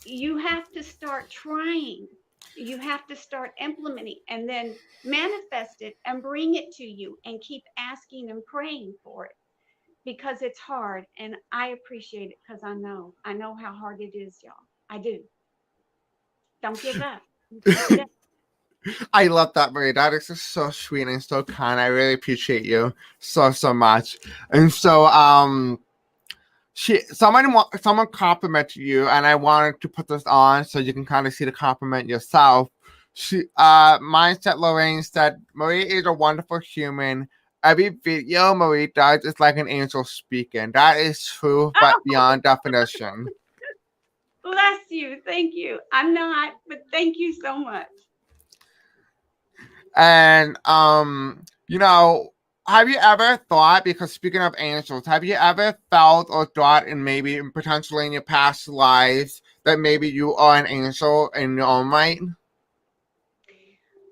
you have to start trying. You have to start implementing and then manifest it and bring it to you and keep asking and praying for it because it's hard. And I appreciate it because I know how hard it is, y'all. I do. Don't give up. You keep it up. I love that, Marie. That is just so sweet and so kind. I really appreciate you so much. And so someone complimented you, and I wanted to put this on so you can kind of see the compliment yourself. Mindset Lorraine said, Marie is a wonderful human. Every video Marie does is like an angel speaking. That is true, but beyond definition. Bless you. Thank you. I'm not, but thank you so much. And have you ever thought, because speaking of angels, have you ever felt or thought in maybe potentially in your past lives that maybe you are an angel in your own right?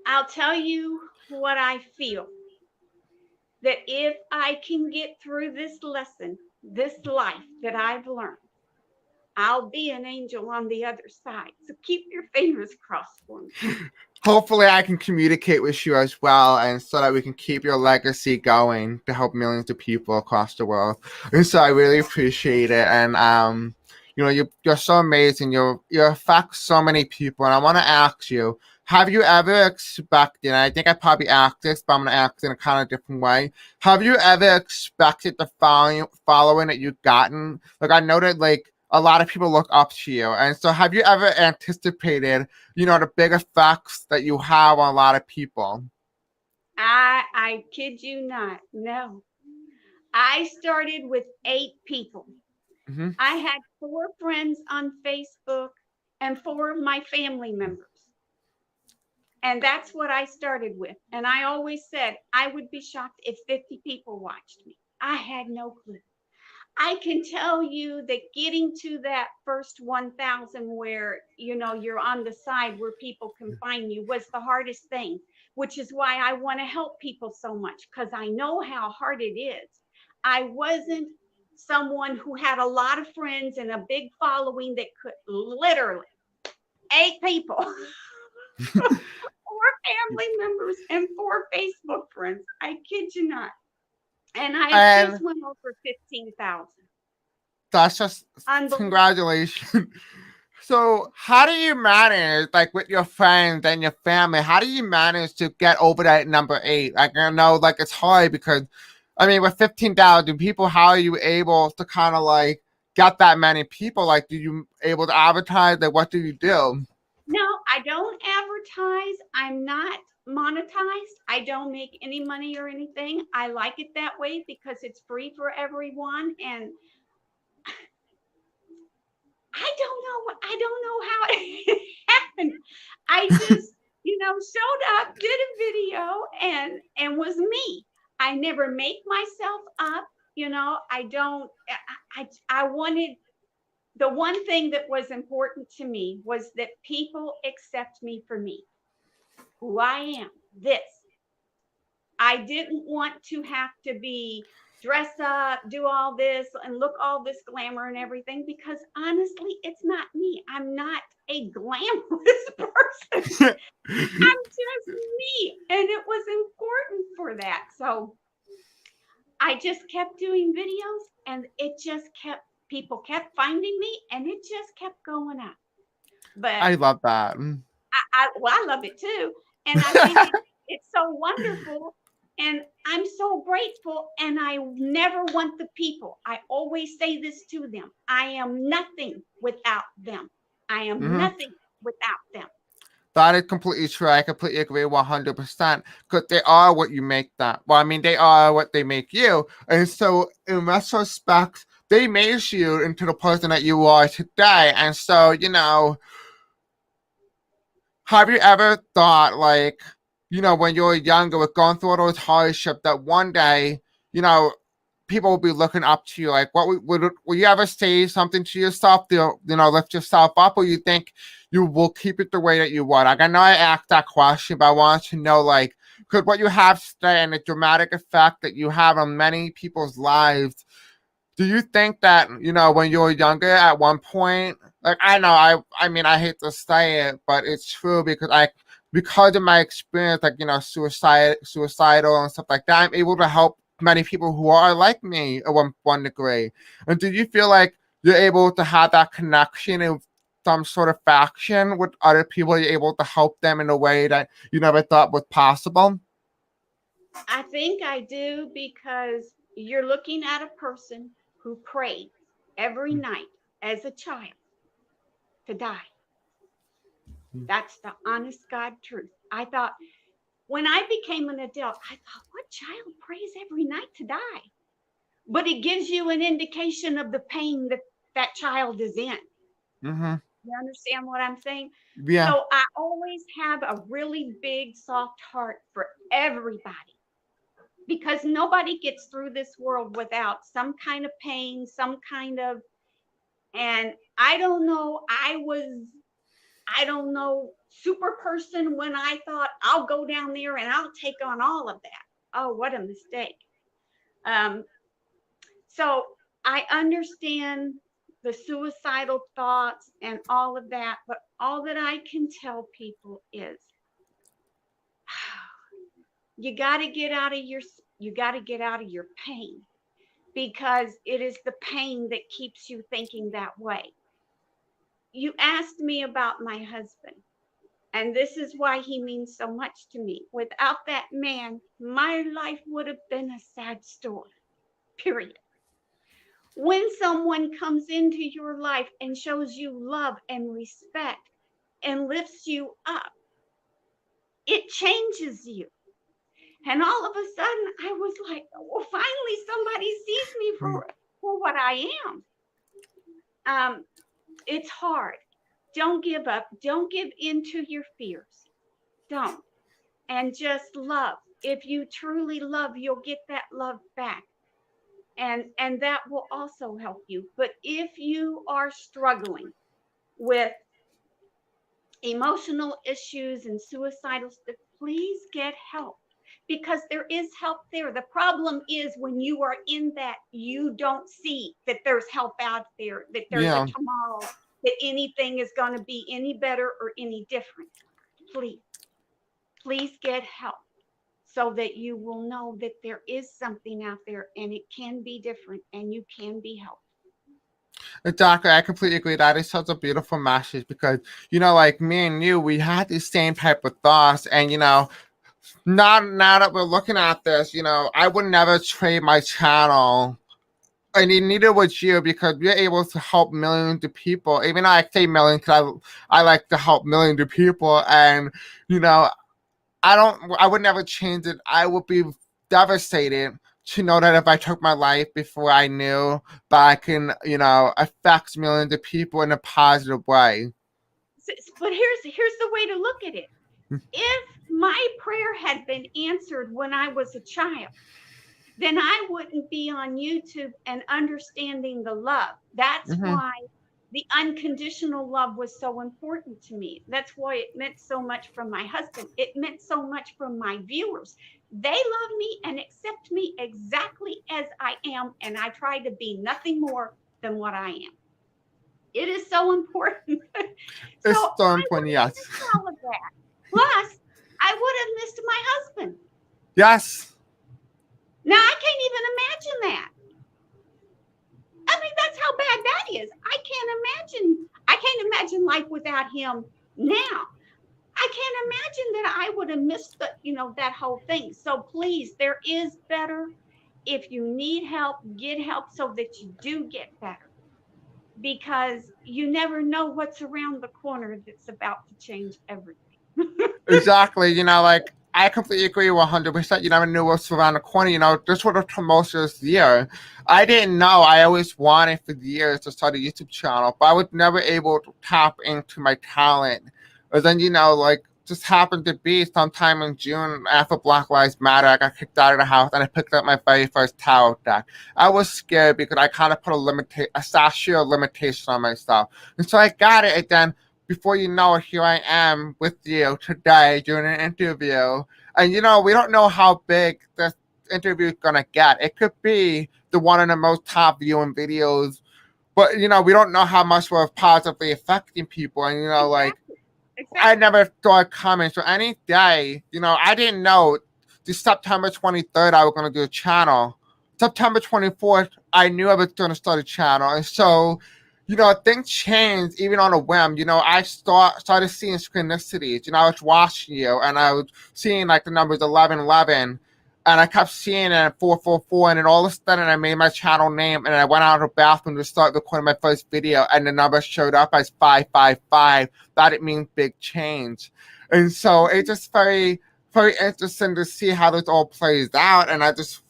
I'll tell you what I feel. That if I can get through this lesson, this life that I've learned, I'll be an angel on the other side. So keep your fingers crossed for me. Hopefully I can communicate with you as well, and so that we can keep your legacy going to help millions of people across the world. And so I really appreciate it. And you're so amazing. You affect so many people. And I want to ask you, have you ever expected, and I think I probably asked this, but I'm going to ask it in a kind of different way. Have you ever expected the following that you've gotten? Like, I know that, like, a lot of people look up to you. And so have you ever anticipated, the big effects that you have on a lot of people? I kid you not. No. I started with 8 people. Mm-hmm. I had 4 friends on Facebook and 4 of my family members. And that's what I started with. And I always said I would be shocked if 50 people watched me. I had no clue. I can tell you that getting to that first 1,000 where, you're on the side where people can find you was the hardest thing, which is why I want to help people so much, because I know how hard it is. I wasn't someone who had a lot of friends and a big following that could literally 8 people, 4 family members and 4 Facebook friends. I kid you not. And I just went over 15,000. That's just congratulations. So how do you manage, like, with your friends and your family? How do you manage to get over that number 8? Like, I know, like, it's hard because, I mean, with 15,000 people, how are you able to kind of like get that many people? Like, do you able to advertise? Like, what do you do? No, I don't advertise. I'm not monetized. I don't make any money or anything. I like it that way because it's free for everyone. And I don't know how it happened. I just, showed up, did a video and was me. I never make myself up. I wanted, the one thing that was important to me was that people accept me for me, who I am, this. I didn't want to have to be dress up, do all this and look all this glamour and everything, because honestly, it's not me. I'm not a glamorous person. I'm just me. And it was important for that. So I just kept doing videos and people kept finding me and it just kept going up. But I love that. I love it too. And I think it's so wonderful. And I'm so grateful. And I never want the people. I always say this to them. I am nothing without them. I am nothing without them. That is completely true. I completely agree 100%. Because they are what you make them. Well, I mean, they are what they make you. And so, in retrospect, they made you into the person that you are today. And so, have you ever thought, like, when you were younger, with going through all those hardships, that one day, people will be looking up to you? Like, what will you ever say something to yourself to, lift yourself up, or you think you will keep it the way that you want? Like, I know I asked that question, but I want to know, like, because what you have today and the dramatic effect that you have on many people's lives, Do you think that, when you were younger at one point, like I know, I mean, I hate to say it, but it's true because of my experience, like, suicidal and stuff like that, I'm able to help many people who are like me at one degree. And do you feel like you're able to have that connection in some sort of faction with other people? You're able to help them in a way that you never thought was possible? I think I do because you're looking at a person who prayed every night as a child to die. That's the honest God truth. I thought when I became an adult, I thought, what child prays every night to die? But it gives you an indication of the pain that that child is in. Mm-hmm. You understand what I'm saying? Yeah. So I always have a really big, soft heart for everybody because nobody gets through this world without some kind of pain, some kind of, and I don't know, I don't know, super person when I thought I'll go down there and I'll take on all of that. Oh, what a mistake. Um, so I understand the suicidal thoughts and all of that, but all that I can tell people is you got to get out of your pain because it is the pain that keeps you thinking that way. You asked me about my husband. And this is why he means so much to me. Without that man, my life would have been a sad story, period. When someone comes into your life and shows you love and respect and lifts you up, it changes you. And all of a sudden, I was like, well, finally somebody sees me for what I am. It's hard. Don't give up. Don't give in to your fears. Don't. And just love. If you truly love, you'll get that love back. And that will also help you. But if you are struggling with emotional issues and suicidal stuff, please get help because there is help there. The problem is when you are in that, you don't see that there's help out there, that there's a Yeah. tomorrow, that anything is going to be any better or any different. Please, please get help so that you will know that there is something out there and it can be different and you can be helped. Exactly, I completely agree. That is such a beautiful message because, like me and you, we had the same type of thoughts. And, now that we're looking at this, I would never trade my channel. And neither would you because we're able to help millions of people. Even though I say millions because I like to help millions of people. And, you know, I would never change it. I would be devastated to know that if I took my life before I knew, but I can, affect millions of people in a positive way. But here's the way to look at it. If my prayer had been answered when I was a child, then I wouldn't be on YouTube and understanding the love. That's Mm-hmm. why the unconditional love was so important to me. That's why it meant so much from my husband. It meant so much from my viewers. They love me and accept me exactly as I am, and I try to be nothing more than what I am. It is so important. So It's so I would important, have yes. missed all of that. Plus, I would have missed my husband. Yes. Now I can't even imagine that. I mean, that's how bad that is. I can't imagine life without him now. I can't imagine that I would have missed that whole thing. So please, there is better. If you need help, get help so that you do get better. Because you never know what's around the corner that's about to change everything. Exactly. Like I completely agree 100%. You never knew what's around the corner. This was a tumultuous year. I didn't know. I always wanted for years to start a YouTube channel, but I was never able to tap into my talent. But then, like just happened to be sometime in June after Black Lives Matter, I got kicked out of the house and I picked up my very first tarot deck. I was scared because I kind of put a statute of limitation on myself. And so I got it, and then before you know it, here I am with you today doing an interview. And we don't know how big this interview is gonna get. It could be the one of the most top viewing videos, but we don't know how much we're positively affecting people. And like Exactly. I Exactly. never saw it coming. So any day, I didn't know the September 23rd I was gonna do a channel. September 24th, I knew I was gonna start a channel. And so, things changed even on a whim. I started seeing synchronicities. I was watching you and I was seeing like the numbers 1111. And I kept seeing it at 444, and then all of a sudden I made my channel name, and I went out of the bathroom to start recording my first video, and the number showed up as 555. That it means big change. And so it's just very, very interesting to see how this all plays out. And I'm just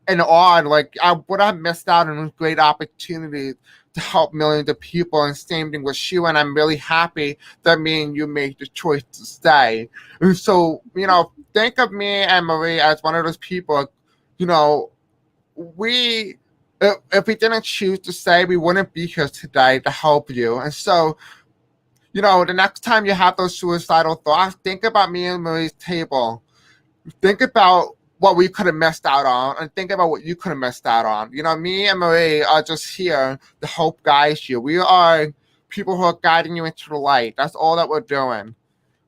in awe. Like I would have missed out on great opportunities to help millions of people, and same thing with you. And I'm really happy that me and you made the choice to stay. And so, think of me and Marie as one of those people, you know, we if we didn't choose to stay, we wouldn't be here today to help you. And so, the next time you have those suicidal thoughts, think about me and Marie's table. Think about what we could have missed out on, and think about what you could have missed out on. Me and Marie are just here to help guide you. We are people who are guiding you into the light. That's all that we're doing.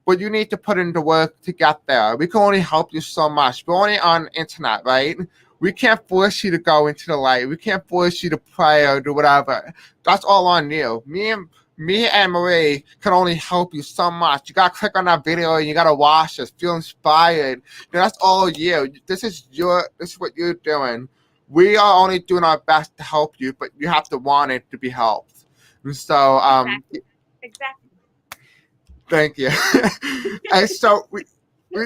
But you need to put in the work to get there. We can only help you so much. We're only on internet, right? We can't force you to go into the light. We can't force you to pray or do whatever. That's all on you. Me and Marie can only help you so much. You gotta click on that video and you gotta watch this, feel inspired. That's all you. This is what you're doing. We are only doing our best to help you, but you have to want it to be helped. And so, Exactly. Exactly. thank you. And so we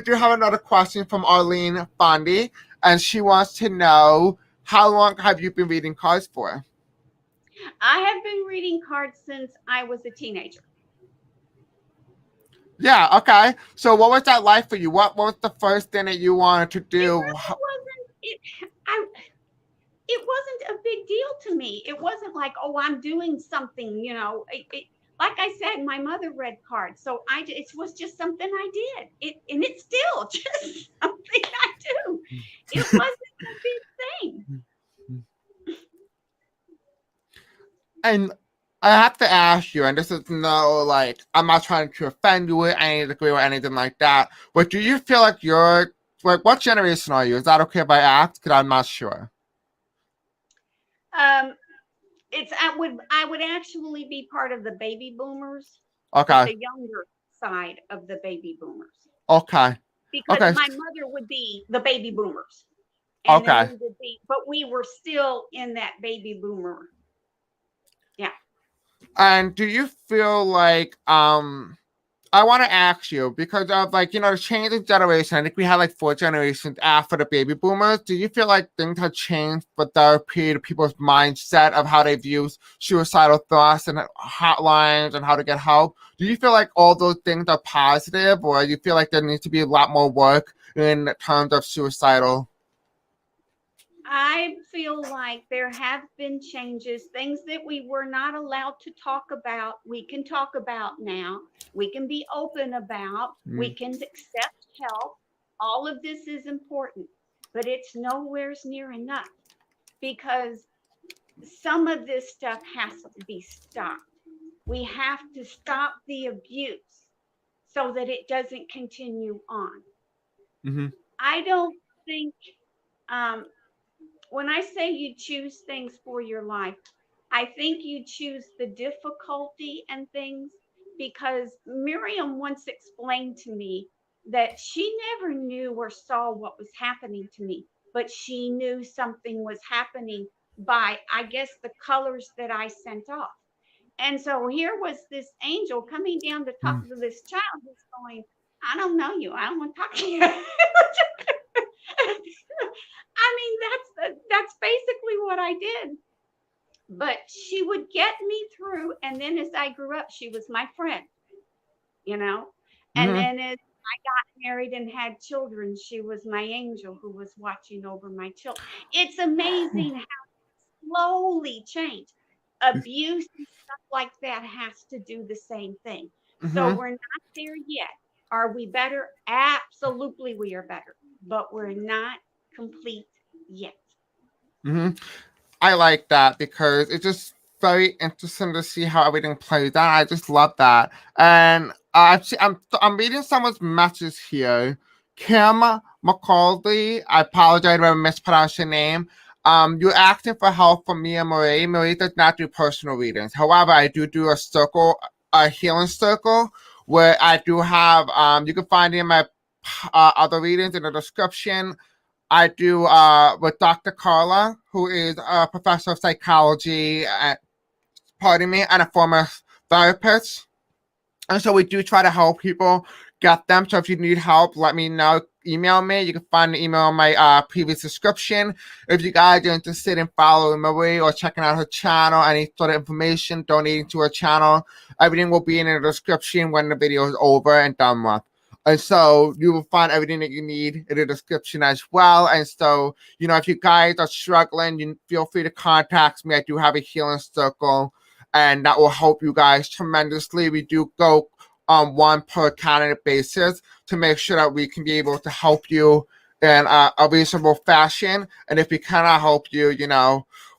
do have another question from Arlene Fondy, and she wants to know, how long have you been reading cards for? I have been reading cards since I was a teenager. Yeah, okay. So what was that like for you? What was the first thing that you wanted to It do? really wasn't. I. It wasn't a big deal to me. It wasn't like, oh, I'm doing something. Like I said, my mother read cards, so it was just something I did. And it's still just something I do. It wasn't a big thing. And I have to ask you, and this is like, I'm not trying to offend you with any degree or anything like that, but do you feel like what generation are you? Is that okay if I ask? Because I'm not sure. Um, I would actually be part of the baby boomers, but Okay. the younger side of the baby boomers, Okay. because Okay. my mother would be the baby boomers, and then Okay. we would be, but we were still in that baby boomer. Yeah. And do you feel like I want to ask you, because of like, the change in generation. I think we had like 4 generations after the baby boomers. Do you feel like things have changed for therapy, to people's mindset of how they view suicidal thoughts and hotlines and how to get help? Do you feel like all those things are positive, or do you feel like there needs to be a lot more work in terms of suicidal? I feel like there have been changes, things that we were not allowed to talk about, we can talk about now. We can be open about, we Mm. can accept help. All of this is important, but it's nowhere near enough, because some of this stuff has to be stopped. We have to stop the abuse so that it doesn't continue on. Mm-hmm. I don't think, um, when I say you choose things for your life, I think you choose the difficulty and things, because Miriam once explained to me that she never knew or saw what was happening to me, but she knew something was happening by, I guess, the colors that I sent off. And so here was this angel coming down to talk to this child who's going, I don't know you. I don't want to talk to you. I mean, that's basically what I did. But she would get me through, and then as I grew up, she was my friend, you know. And Mm-hmm. then as I got married and had children, she was my angel who was watching over my children. It's amazing how slowly change. Abuse and stuff like that has to do the same thing. So Mm-hmm. we're not there yet. Are we better? Absolutely, we are better, but we're not complete yet. I like that because it's just very interesting to see how everything plays out. I just love that. And I'm reading someone's message here. Kim McCauley. I apologize if I mispronounced your name. You're asking for help from me and Marie. Marie does not do personal readings. However, I do a healing circle, where I do have. You can find it in my other readings in the description. I do with Dr. Carla, who is a professor of psychology, and a former therapist. And so we do try to help people get them. So if you need help, let me know. Email me. You can find the email on my previous description. If you guys are interested in following Marie or checking out her channel, any sort of information, donating to her channel, everything will be in the description when the video is over and done with. And so you will find everything that you need in the description as well. And so, if you guys are struggling, you feel free to contact me. I do have a healing circle, and that will help you guys tremendously. We do go on one per candidate basis to make sure that we can be able to help you in a reasonable fashion. And if we cannot help you,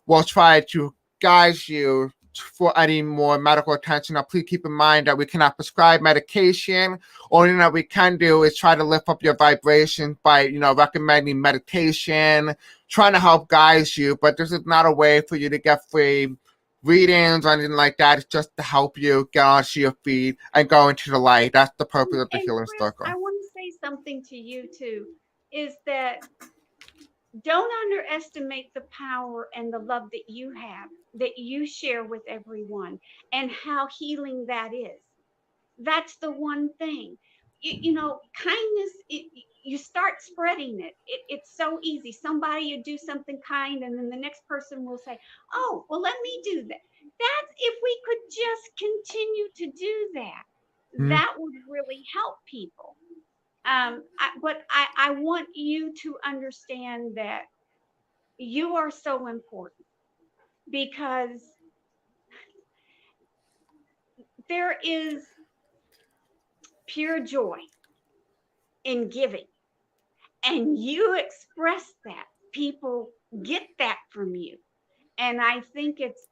we'll try to guide you for any more medical attention. Now, please keep in mind that we cannot prescribe medication. Only thing that we can do is try to lift up your vibration by, recommending meditation, trying to help guide you. But this is not a way for you to get free readings or anything like that. It's just to help you get onto your feet and go into the light. That's the purpose of the healing circle. I want to say something to you too, is that don't underestimate the power and the love that you have, that you share with everyone, and how healing that is. That's the one thing. Kindness, you start spreading it. It's so easy. Somebody you do something kind, and then the next person will say, oh, well, let me do that. That's if we could just continue to do that. That would really help people. But I want you to understand that you are so important, because there is pure joy in giving, and you express that. People get that from you, and I think it's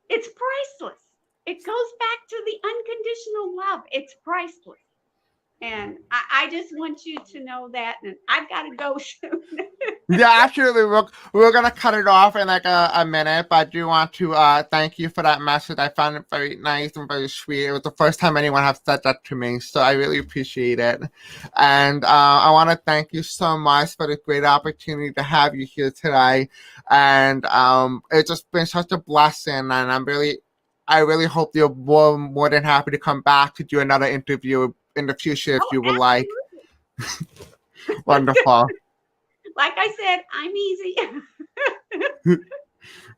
priceless. It goes back to the unconditional love. It's priceless. And I just want you to know that. And I've got to go soon. Yeah, absolutely. We're going to cut it off in like a minute, but I do want to thank you for that message. I found it very nice and very sweet. It was the first time anyone has said that to me, so I really appreciate it. And I want to thank you so much for the great opportunity to have you here today. And it's just been such a blessing, and I really hope you're more than happy to come back to do another interview in the future if you would like. Wonderful. Like I said, I'm easy.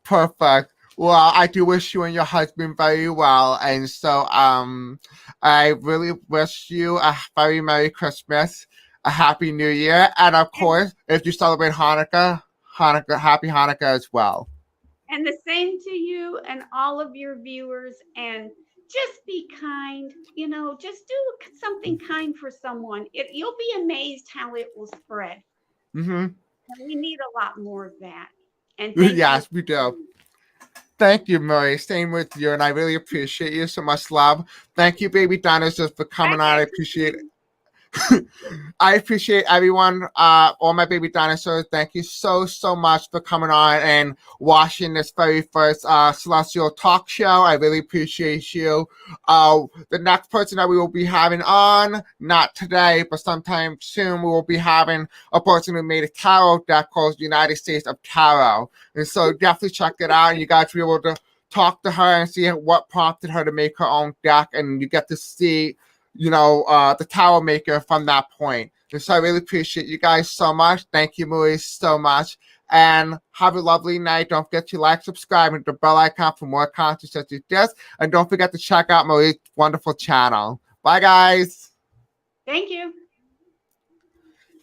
Perfect. Well, I do wish you and your husband very well. And so I really wish you a very Merry Christmas, a Happy New Year. And of course, if you celebrate Happy Hanukkah as well. And the same to you and all of your viewers. And just be kind, just do something kind for someone. You'll be amazed how it will spread. And we need a lot more of that. And yes, we do. Thank you, Murray. Same with you, and I really appreciate you. So much love. Thank you, baby dinosaurs, for coming on. I appreciate it. I appreciate everyone, all my baby dinosaurs. Thank you so much for coming on and watching this very first Celestial Talk Show. I really appreciate you. The next person that we will be having on, not today, but sometime soon, we will be having a person who made a tarot deck called United States of Tarot. And so definitely check it out, and you guys will be able to talk to her and see what prompted her to make her own deck, and you get to see the tower maker from that point. And so I really appreciate you guys so much. Thank you, Maurice, so much. And have a lovely night. Don't forget to like, subscribe, and hit the bell icon for more content such as this. And don't forget to check out Maurice's wonderful channel. Bye, guys. Thank you.